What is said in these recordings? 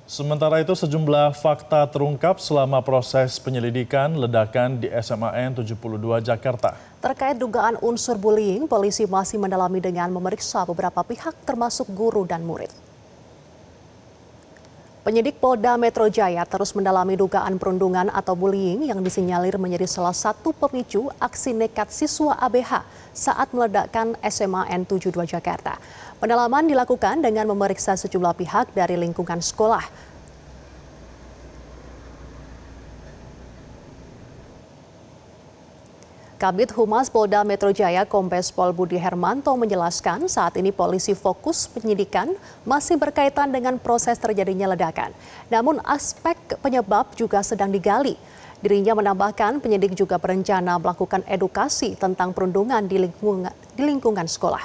Sementara itu sejumlah fakta terungkap selama proses penyelidikan ledakan di SMAN 72 Jakarta. Terkait dugaan unsur bullying, polisi masih mendalami dengan memeriksa beberapa pihak termasuk guru dan murid. Penyidik Polda Metro Jaya terus mendalami dugaan perundungan atau bullying yang disinyalir menjadi salah satu pemicu aksi nekat siswa ABH saat meledakkan SMAN 72 Jakarta. Pendalaman dilakukan dengan memeriksa sejumlah pihak dari lingkungan sekolah. Kabid Humas Polda Metro Jaya Kombes Pol Budi Hermanto menjelaskan saat ini polisi fokus penyidikan masih berkaitan dengan proses terjadinya ledakan. Namun aspek penyebab juga sedang digali. Dirinya menambahkan penyidik juga berencana melakukan edukasi tentang perundungan di lingkungan sekolah.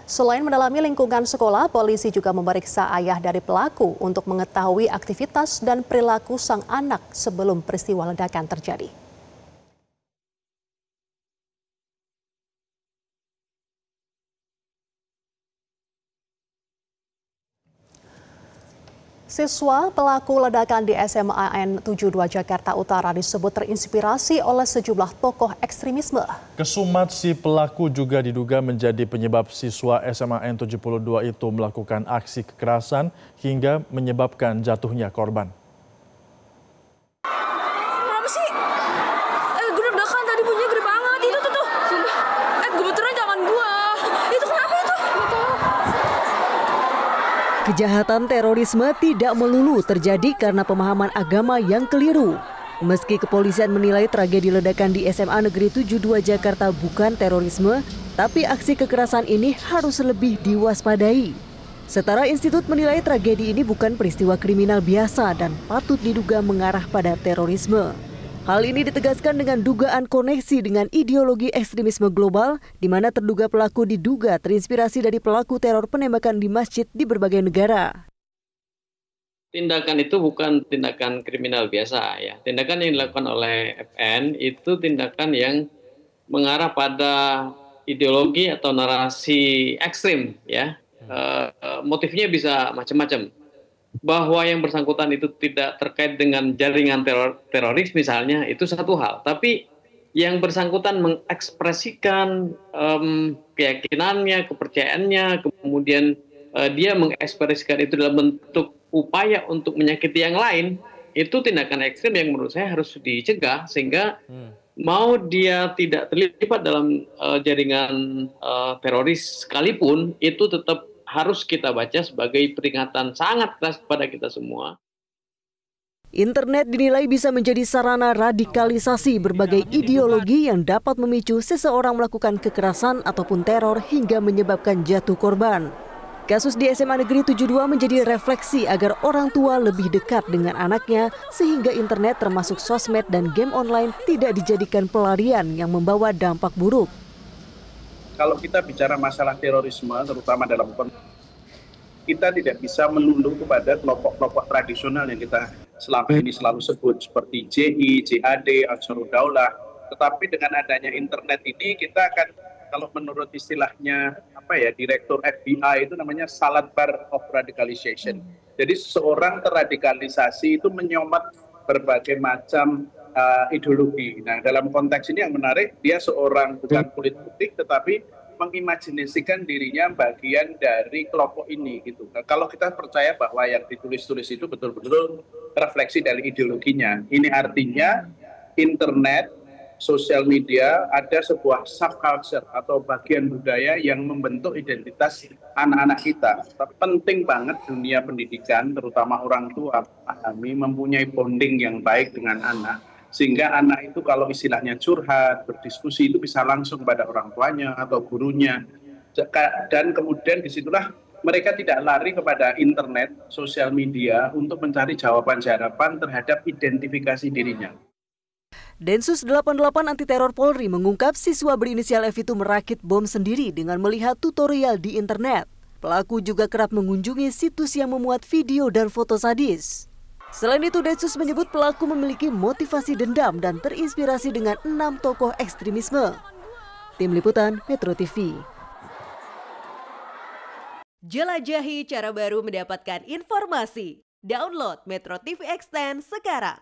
Selain mendalami lingkungan sekolah, polisi juga memeriksa ayah dari pelaku untuk mengetahui aktivitas dan perilaku sang anak sebelum peristiwa ledakan terjadi. Siswa pelaku ledakan di SMAN 72 Jakarta Utara disebut terinspirasi oleh sejumlah tokoh ekstremisme. Kesumat si pelaku juga diduga menjadi penyebab siswa SMAN 72 itu melakukan aksi kekerasan hingga menyebabkan jatuhnya korban. Kenapa sih? Gue ledakan tadi bunyinya gede banget. Itu tuh. Gemeteran jangan gua. Itu kenapa itu? Kejahatan terorisme tidak melulu terjadi karena pemahaman agama yang keliru. Meski kepolisian menilai tragedi ledakan di SMA Negeri 72 Jakarta bukan terorisme, tapi aksi kekerasan ini harus lebih diwaspadai. Setara institut menilai tragedi ini bukan peristiwa kriminal biasa dan patut diduga mengarah pada terorisme. Hal ini ditegaskan dengan dugaan koneksi dengan ideologi ekstremisme global, di mana terduga pelaku diduga terinspirasi dari pelaku teror penembakan di masjid di berbagai negara. Tindakan itu bukan tindakan kriminal biasa ya. Tindakan yang dilakukan oleh FN itu tindakan yang mengarah pada ideologi atau narasi ekstrim ya. Motifnya bisa macam-macam. Bahwa yang bersangkutan itu tidak terkait dengan jaringan teroris misalnya, itu satu hal. Tapi yang bersangkutan mengekspresikan keyakinannya, kepercayaannya, kemudian dia mengekspresikan itu dalam bentuk upaya untuk menyakiti yang lain, itu tindakan ekstrim yang menurut saya harus dicegah, sehingga mau dia tidak terlibat dalam jaringan teroris sekalipun, itu tetap harus kita baca sebagai peringatan sangat keras kepada kita semua. Internet dinilai bisa menjadi sarana radikalisasi berbagai ideologi yang dapat memicu seseorang melakukan kekerasan ataupun teror hingga menyebabkan jatuh korban. Kasus di SMA Negeri 72 menjadi refleksi agar orang tua lebih dekat dengan anaknya sehingga internet termasuk sosmed dan game online tidak dijadikan pelarian yang membawa dampak buruk. Kalau kita bicara masalah terorisme, terutama dalam konteks, kita tidak bisa melulu kepada kelompok-kelompok tradisional yang kita selama ini selalu sebut seperti JI, JAD, Ansarud Daulah. Tetapi dengan adanya internet ini kita akan, kalau menurut istilahnya Direktur FBI itu namanya salad bar of radicalization. Jadi seseorang terradikalisasi itu menyomat berbagai macam ideologi. Nah, dalam konteks ini yang menarik, dia seorang bukan kulit putih tetapi mengimajinasikan dirinya bagian dari kelompok ini gitu. Nah, kalau kita percaya bahwa yang ditulis-tulis itu betul-betul refleksi dari ideologinya. Ini artinya internet, sosial media ada sebuah subculture atau bagian budaya yang membentuk identitas anak-anak kita. Tapi penting banget dunia pendidikan, terutama orang tua, memahami, mempunyai bonding yang baik dengan anak. Sehingga anak itu kalau istilahnya curhat, berdiskusi itu bisa langsung pada orang tuanya atau gurunya. Dan kemudian disitulah mereka tidak lari kepada internet, sosial media untuk mencari jawaban-jawaban terhadap identifikasi dirinya. Densus 88 Anti Teror Polri mengungkap siswa berinisial F itu merakit bom sendiri dengan melihat tutorial di internet. Pelaku juga kerap mengunjungi situs yang memuat video dan foto sadis. Selain itu, Densus menyebut pelaku memiliki motivasi dendam dan terinspirasi dengan 6 tokoh ekstremisme. Tim Liputan Metro TV. Jelajahi cara baru mendapatkan informasi. Download Metro TV Extend sekarang.